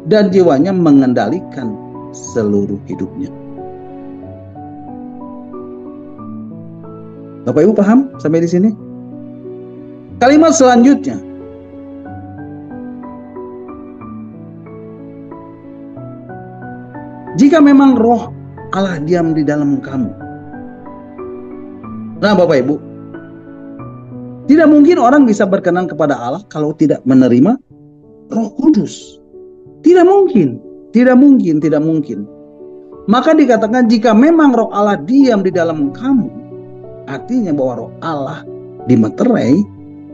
Dan jiwanya mengendalikan seluruh hidupnya. Bapak Ibu paham sampai di sini? Kalimat selanjutnya. Jika memang roh Allah diam di dalam kamu. Nah Bapak Ibu, tidak mungkin orang bisa berkenan kepada Allah kalau tidak menerima Roh Kudus. Tidak mungkin, tidak mungkin, tidak mungkin. Maka dikatakan jika memang roh Allah diam di dalam kamu, artinya bahwa roh Allah dimeterai,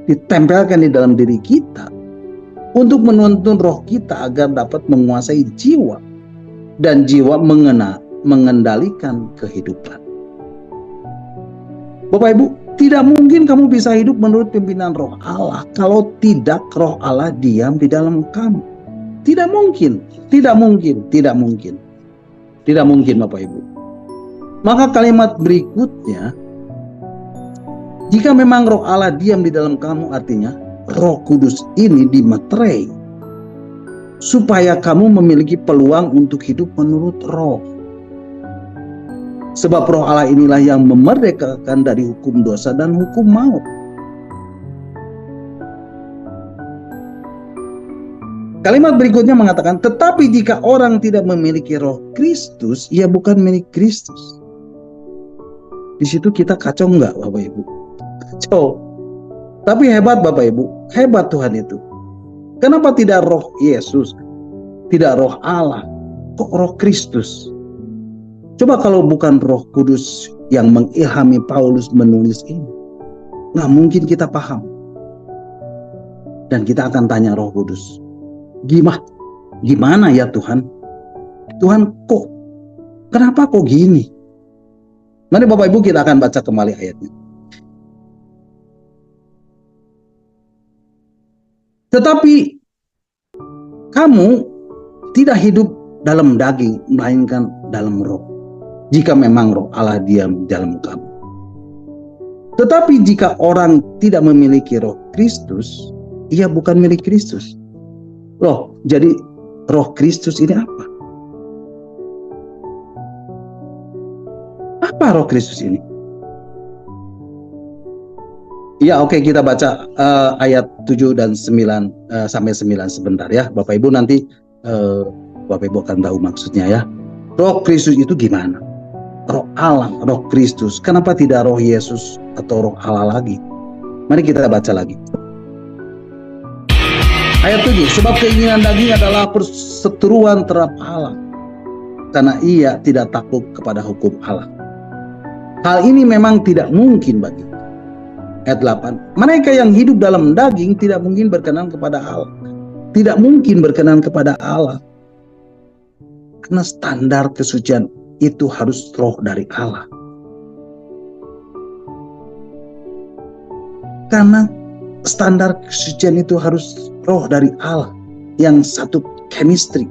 ditempelkan di dalam diri kita untuk menuntun roh kita agar dapat menguasai jiwa dan jiwa mengendalikan kehidupan. Bapak Ibu, tidak mungkin kamu bisa hidup menurut pimpinan roh Allah kalau tidak roh Allah diam di dalam kamu. Tidak mungkin, tidak mungkin, tidak mungkin. Tidak mungkin Bapak Ibu. Maka kalimat berikutnya, jika memang roh Allah diam di dalam kamu artinya Roh Kudus ini dimeterai supaya kamu memiliki peluang untuk hidup menurut roh. Sebab roh Allah inilah yang memerdekakan dari hukum dosa dan hukum maut. Kalimat berikutnya mengatakan, tetapi jika orang tidak memiliki roh Kristus, ia bukan milik Kristus. Di situ kita kacau enggak Bapak Ibu? Kacau. Tapi hebat Bapak Ibu, hebat Tuhan itu. Kenapa tidak roh Yesus, tidak roh Allah, kok roh Kristus? Coba kalau bukan Roh Kudus yang mengilhami Paulus menulis ini, nggak mungkin kita paham. Dan kita akan tanya Roh Kudus, gimana ya Tuhan? Tuhan kenapa kok gini? Mari Bapak Ibu kita akan baca kembali ayatnya. Tetapi kamu tidak hidup dalam daging, melainkan dalam roh. jika memang roh Allah diam di dalam kamu. Tetapi jika orang tidak memiliki roh Kristus, ia bukan milik Kristus. Loh, jadi roh Kristus ini apa? Apa roh Kristus ini? Ya, oke, kita baca ayat 7 dan 9 sampai 9 sebentar ya. Bapak Ibu nanti Bapak Ibu akan tahu maksudnya ya. Roh Kristus itu gimana? Roh Allah, roh Kristus. Kenapa tidak roh Yesus atau roh Allah lagi? Mari kita baca lagi. Ayat 7, sebab keinginan daging adalah perseteruan terhadap Allah, karena ia tidak takut kepada hukum Allah. Hal ini memang tidak mungkin bagi. Ayat 8, mereka yang hidup dalam daging tidak mungkin berkenan kepada Allah. Tidak mungkin berkenan kepada Allah. Karena standar kesucian itu harus roh dari Allah. Karena standar kesucian itu harus roh dari Allah. Yang satu chemistry,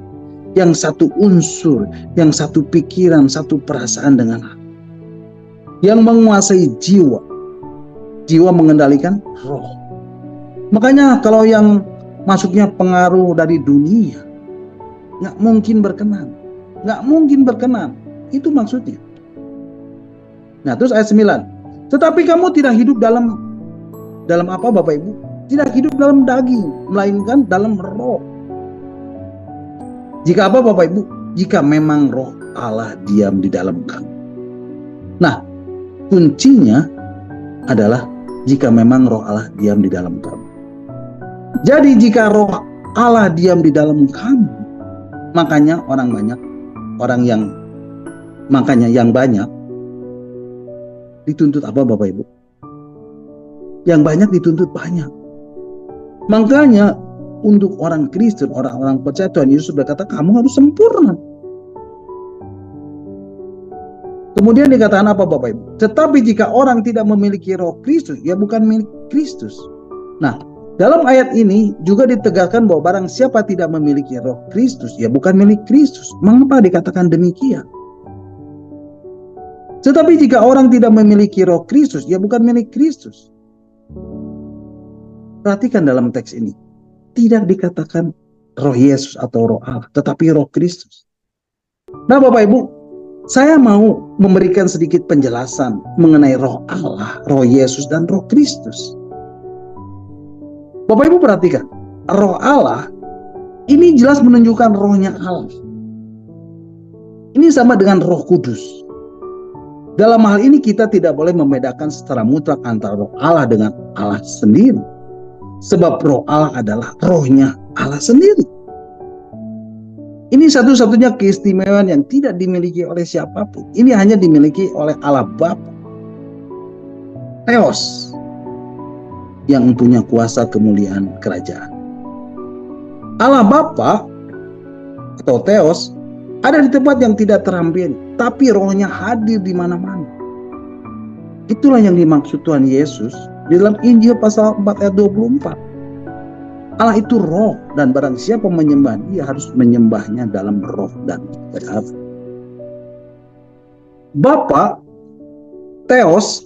yang satu unsur, yang satu pikiran, satu perasaan dengan Allah. Yang menguasai jiwa. Jiwa mengendalikan roh. Makanya kalau yang masuknya pengaruh dari dunia, nggak mungkin berkenan. Nggak mungkin berkenan. Itu maksudnya. Nah, terus ayat 9. Tetapi kamu tidak hidup dalam apa Bapak Ibu? Tidak hidup dalam daging, melainkan dalam roh. Jika apa Bapak Ibu? Jika memang roh Allah diam di dalam kamu. Nah, kuncinya adalah jika memang roh Allah diam di dalam kamu. Jadi jika roh Allah diam di dalam kamu, makanya yang banyak dituntut apa Bapak Ibu? Yang banyak dituntut banyak. Makanya untuk orang Kristen, orang-orang percaya Tuhan Yesus berkata kamu harus sempurna. Kemudian dikatakan apa Bapak Ibu? Tetapi jika orang tidak memiliki roh Kristus, ya bukan milik Kristus. Nah, dalam ayat ini juga ditegaskan bahwa barang siapa tidak memiliki roh Kristus, ya bukan milik Kristus. Mengapa dikatakan demikian? Tetapi jika orang tidak memiliki roh Kristus, ya bukan milik Kristus. Perhatikan dalam teks ini. Tidak dikatakan roh Yesus atau roh Allah, tetapi roh Kristus. Nah Bapak Ibu, saya mau memberikan sedikit penjelasan mengenai roh Allah, roh Yesus, dan roh Kristus. Bapak Ibu perhatikan, roh Allah ini jelas menunjukkan rohnya Allah. Ini sama dengan roh kudus. Dalam hal ini kita tidak boleh membedakan secara mutlak antara roh Allah dengan Allah sendiri. Sebab roh Allah adalah rohnya Allah sendiri. Ini satu-satunya keistimewaan yang tidak dimiliki oleh siapapun. Ini hanya dimiliki oleh Allah Bapa, Theos, yang punya kuasa kemuliaan kerajaan. Allah Bapa atau Theos ada di tempat yang tidak terampil, tapi rohnya hadir di mana-mana. Itulah yang dimaksud Tuhan Yesus di dalam Injil pasal 4 ayat 24. Allah itu roh, dan barang siapa menyembah dia harus menyembahnya dalam roh dan kebenaran. Bapa, Theos,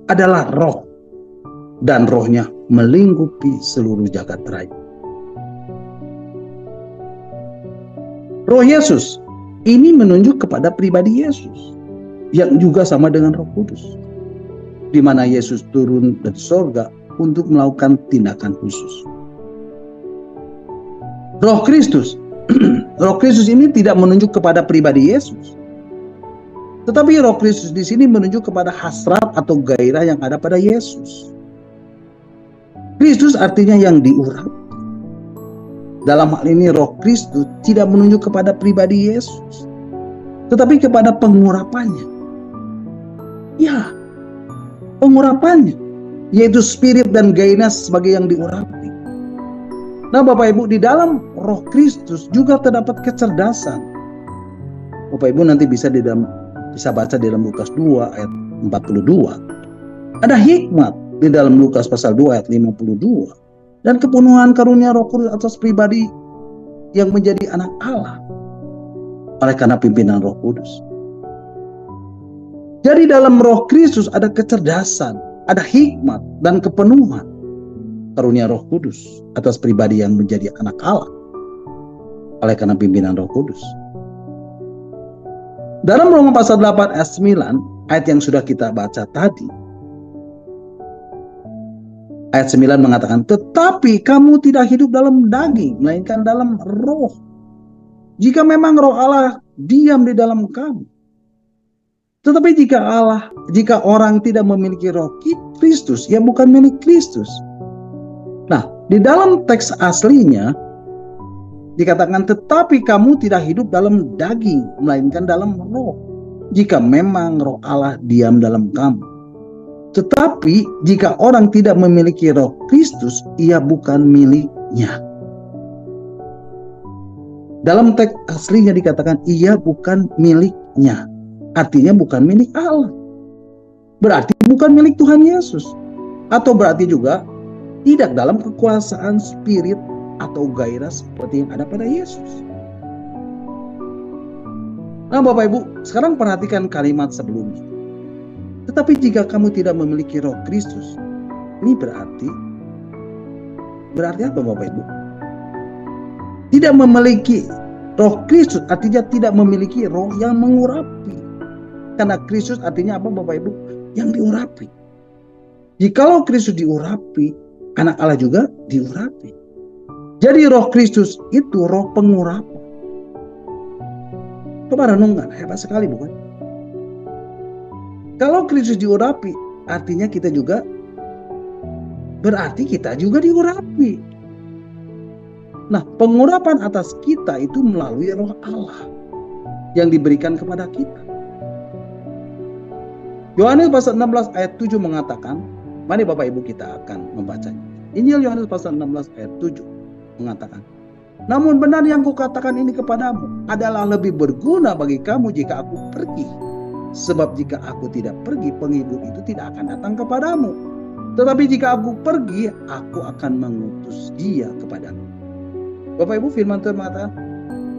adalah roh, dan rohnya melingkupi seluruh jagat raya. Roh Yesus ini menunjuk kepada pribadi Yesus, yang juga sama dengan Roh Kudus, di mana Yesus turun dari sorga untuk melakukan tindakan khusus. Roh Kristus, Roh Kristus ini tidak menunjuk kepada pribadi Yesus, tetapi Roh Kristus di sini menunjuk kepada hasrat atau gairah yang ada pada Yesus. Kristus artinya yang diurapi. Dalam hal ini Roh Kristus tidak menunjuk kepada pribadi Yesus, tetapi kepada pengurapannya. Ya, pengurapannya, yaitu spirit dan gairah sebagai yang diurapi. Nah Bapak Ibu, di dalam Roh Kristus juga terdapat kecerdasan. Bapak Ibu nanti bisa baca di dalam Lukas 2 ayat 42. Ada hikmat di dalam Lukas pasal 2 ayat 52. Dan kepenuhan karunia Roh Kudus atas pribadi yang menjadi anak Allah oleh karena pimpinan Roh Kudus. Jadi dalam Roh Kristus ada kecerdasan, ada hikmat dan kepenuhan karunia Roh Kudus atas pribadi yang menjadi anak Allah oleh karena pimpinan Roh Kudus. Dalam Roma pasal 8 ayat 9, ayat yang sudah kita baca tadi, ayat 9 mengatakan, tetapi kamu tidak hidup dalam daging, melainkan dalam roh. Jika memang roh Allah diam di dalam kamu. Tetapi jika orang tidak memiliki roh Kristus, ia bukan milik Kristus. Nah, di dalam teks aslinya dikatakan, tetapi kamu tidak hidup dalam daging, melainkan dalam roh. Jika memang roh Allah diam dalam kamu. Tetapi jika orang tidak memiliki roh Kristus, ia bukan miliknya. Dalam teks aslinya dikatakan, ia bukan miliknya. Artinya bukan milik Allah. Berarti bukan milik Tuhan Yesus. Atau berarti juga tidak dalam kekuasaan spirit atau gairah seperti yang ada pada Yesus. Nah Bapak Ibu, sekarang perhatikan kalimat sebelumnya. Tetapi jika kamu tidak memiliki roh Kristus, ini berarti apa Bapak Ibu? Tidak memiliki roh Kristus artinya tidak memiliki roh yang mengurapi. Karena Kristus artinya apa Bapak Ibu? Yang diurapi. Jikalau Kristus diurapi, anak Allah juga diurapi. Jadi roh Kristus itu roh pengurapan. Coba renungkan, hebat sekali bukan? Kalau Kristus diurapi, artinya kita juga berarti kita juga diurapi. Nah, pengurapan atas kita itu melalui roh Allah yang diberikan kepada kita. Yohanes pasal 16 ayat 7 mengatakan, mari Bapak Ibu kita akan membacanya. Injil Yohanes pasal 16 ayat 7 mengatakan, namun benar yang kukatakan ini kepadamu adalah lebih berguna bagi kamu jika aku pergi. Sebab jika aku tidak pergi, penghibur itu tidak akan datang kepadamu. Tetapi jika aku pergi, aku akan mengutus dia kepadamu. Bapak Ibu, firman Tuhan mengatakan,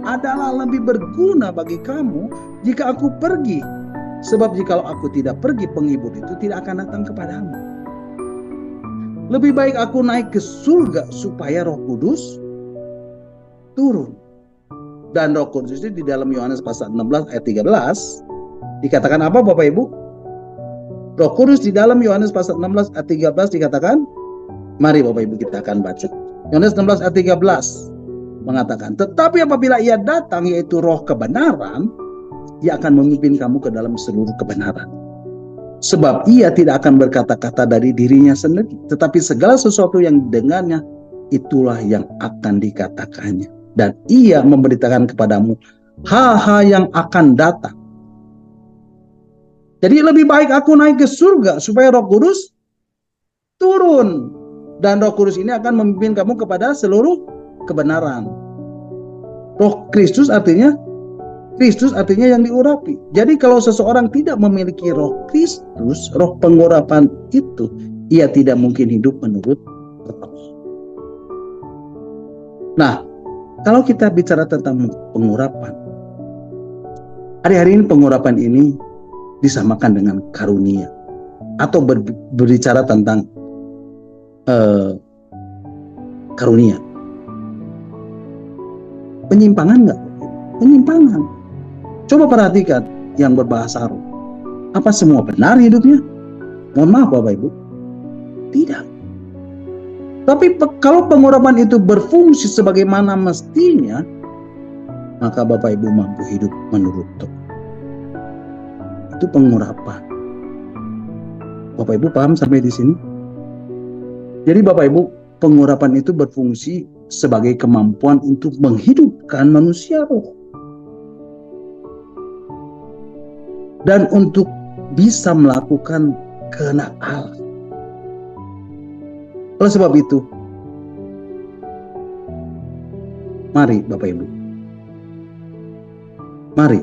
adalah lebih berguna bagi kamu jika aku pergi. Sebab jika aku tidak pergi, penghibur itu tidak akan datang kepadamu. Lebih baik aku naik ke surga supaya Roh Kudus turun. Dan Roh Kudus itu di dalam Yohanes pasal 16 ayat 13 dikatakan apa Bapak Ibu? Roh Kudus di dalam Yohanes pasal 16 ayat 13 dikatakan, mari Bapak Ibu kita akan baca. Yohanes 16 ayat 13 mengatakan, tetapi apabila ia datang yaitu roh kebenaran, ia akan memimpin kamu ke dalam seluruh kebenaran. Sebab ia tidak akan berkata-kata dari dirinya sendiri, tetapi segala sesuatu yang dengannya, itulah yang akan dikatakannya. Dan ia memberitakan kepadamu hal-hal yang akan datang. Jadi lebih baik aku naik ke surga supaya Roh Kudus turun. Dan Roh Kudus ini akan memimpin kamu kepada seluruh kebenaran. Roh Kristus artinya yang diurapi. Jadi kalau seseorang tidak memiliki roh Kristus, roh pengurapan itu, ia tidak mungkin hidup menurut roh. Nah, kalau kita bicara tentang pengurapan, hari-hari ini pengurapan ini disamakan dengan karunia. Atau berbicara tentang karunia. Penyimpangan enggak? Penyimpangan. Coba perhatikan yang berbahasa roh. Apa semua benar hidupnya? Mohon maaf Bapak Ibu. Tidak. Tapi kalau pengurapan itu berfungsi sebagaimana mestinya, maka Bapak Ibu mampu hidup menurut Tuhan. Itu pengurapan. Bapak Ibu paham sampai di sini? Jadi Bapak Ibu, pengurapan itu berfungsi sebagai kemampuan untuk menghidupkan manusia roh. Dan untuk bisa melakukan kehendak Allah. Oleh sebab itu, mari Bapak Ibu, mari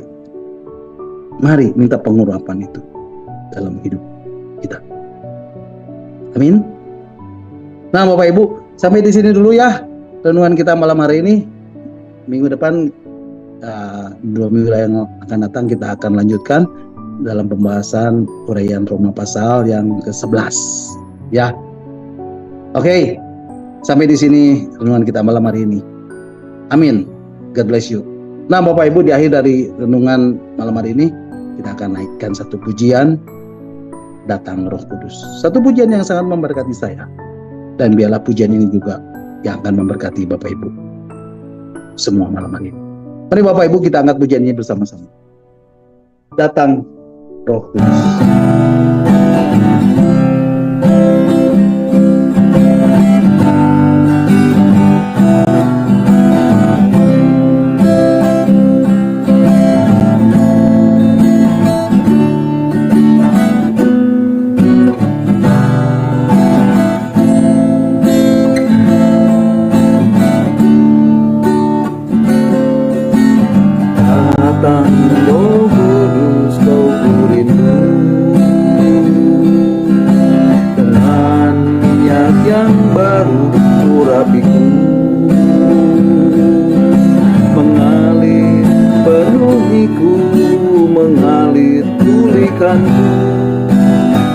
minta pengurapan itu dalam hidup kita. Amin. Nah Bapak Ibu, sampai di sini dulu ya renungan kita malam hari ini. Minggu depan, 2 minggu yang akan datang kita akan lanjutkan dalam pembahasan uraian Roma pasal yang ke-11 ya. Oke, sampai di sini renungan kita malam hari ini. Amin. God bless you. Nah, Bapak Ibu, di akhir dari renungan malam hari ini kita akan naikkan satu pujian, Datang Roh Kudus. Satu pujian yang sangat memberkati saya, dan biarlah pujian ini juga yang akan memberkati Bapak Ibu semua malam hari ini. Mari Bapak Ibu kita angkat pujian ini bersama-sama. Datang Roh Kudus.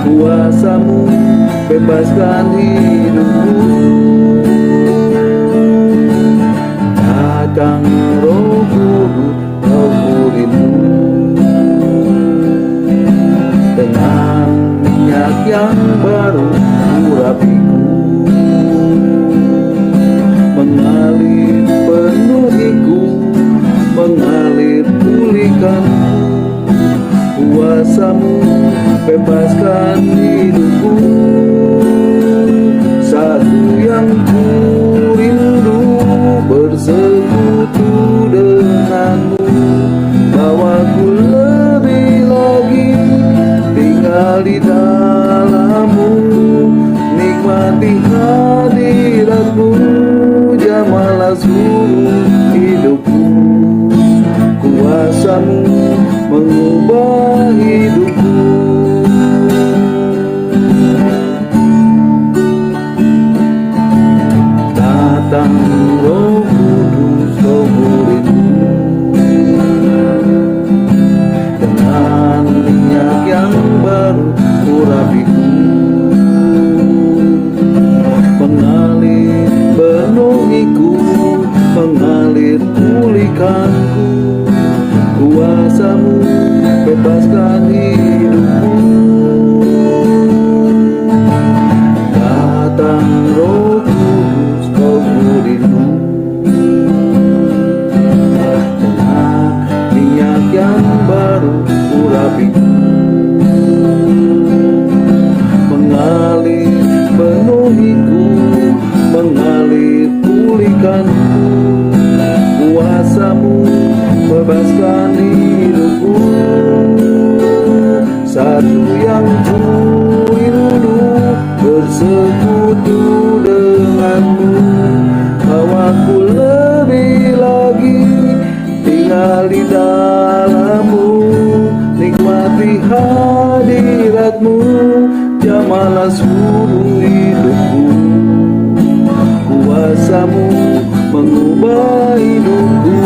Kuasamu bebaskan hidupku. Datang Roh Kudus, Aku rindu. Dengan minyak yang baru urapiku, mengalir penuhiku, mengalir pulihkanku. Kuasamu bebaskan hidupku. Satu yang ku rindu, bersekutu denganmu. Bawaku lebih lagi tinggal di dalammu. Nikmati hadiratmu, jamalah seluruh hidupku. Kuasamu mengubah hidupku. Datang Roh Kudus, Aku rindu. Dengan minyak yang baru urapiku, mengalir penuhiku, mengalir pulihkanku. Kuasamu bebaskan hidupku. Datang Roh Kudus, Aku rindu. Dengan minyak yang baru urapiku, mengalir penuhiku, mengalir pulihkanku. Kuasamu bebaskan hidupku. Satu yang ku rindu, bersekutu denganmu. Bawaku lebih lagi tinggal di dalammu. Nikmati hadiratmu, jamalah seluruh hidupku. Kuasamu mengubah hidupku.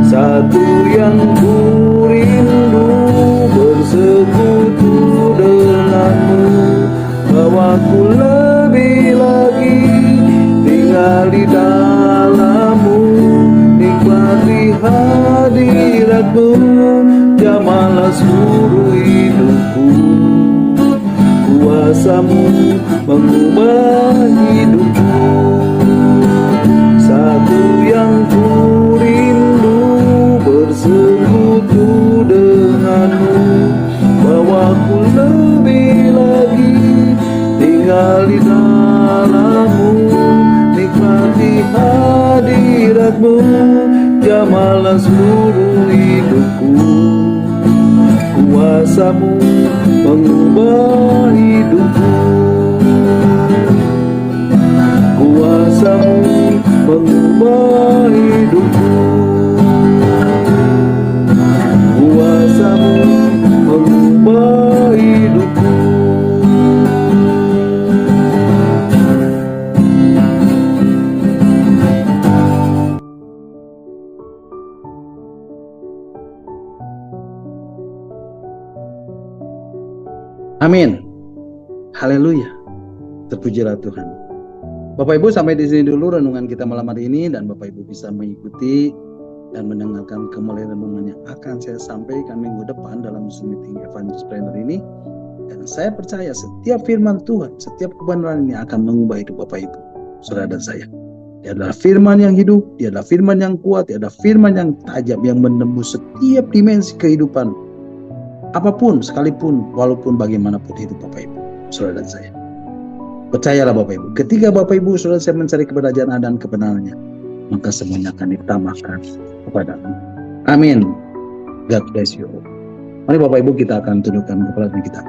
Satu yang ku rindu, bersekutu denganmu. Bawaku lebih lagi tinggal di dalammu. Nikmati hadiratmu, jamalah seluruh hidupku. Kuasamu mengubah hidupku. Satu yang ku rindu, bersekutu denganmu. Bawaku lebih lagi tinggal di dalammu. Nikmati hadiratmu, jamalah seluruh hidupku. Kuasamu mengubah hidupku. Kuasamu mengubah hidupku. Kuasamu mengubah hidupku. Amin. Haleluya. Terpujilah Tuhan. Bapak Ibu, sampai di sini dulu renungan kita malam hari ini, dan Bapak Ibu bisa mengikuti dan mendengarkan kembali renungan yang akan saya sampaikan minggu depan dalam Zoom meeting Evangelist Planner ini. Dan saya percaya setiap firman Tuhan, setiap kebenaran ini akan mengubah hidup Bapak Ibu, saudara dan saya. Dia adalah firman yang hidup, dia adalah firman yang kuat, dia adalah firman yang tajam, yang menembus setiap dimensi kehidupan. Apapun, sekalipun, walaupun bagaimanapun hidup Bapak Ibu, saudara dan saya. Percayalah Bapak Ibu, ketika Bapak Ibu saudara saya mencari kebenaran dan kebenarannya, maka semuanya akan ditambahkan kepadamu. Amin. God bless you all. Mari Bapak Ibu kita akan tundukkan kepala kita.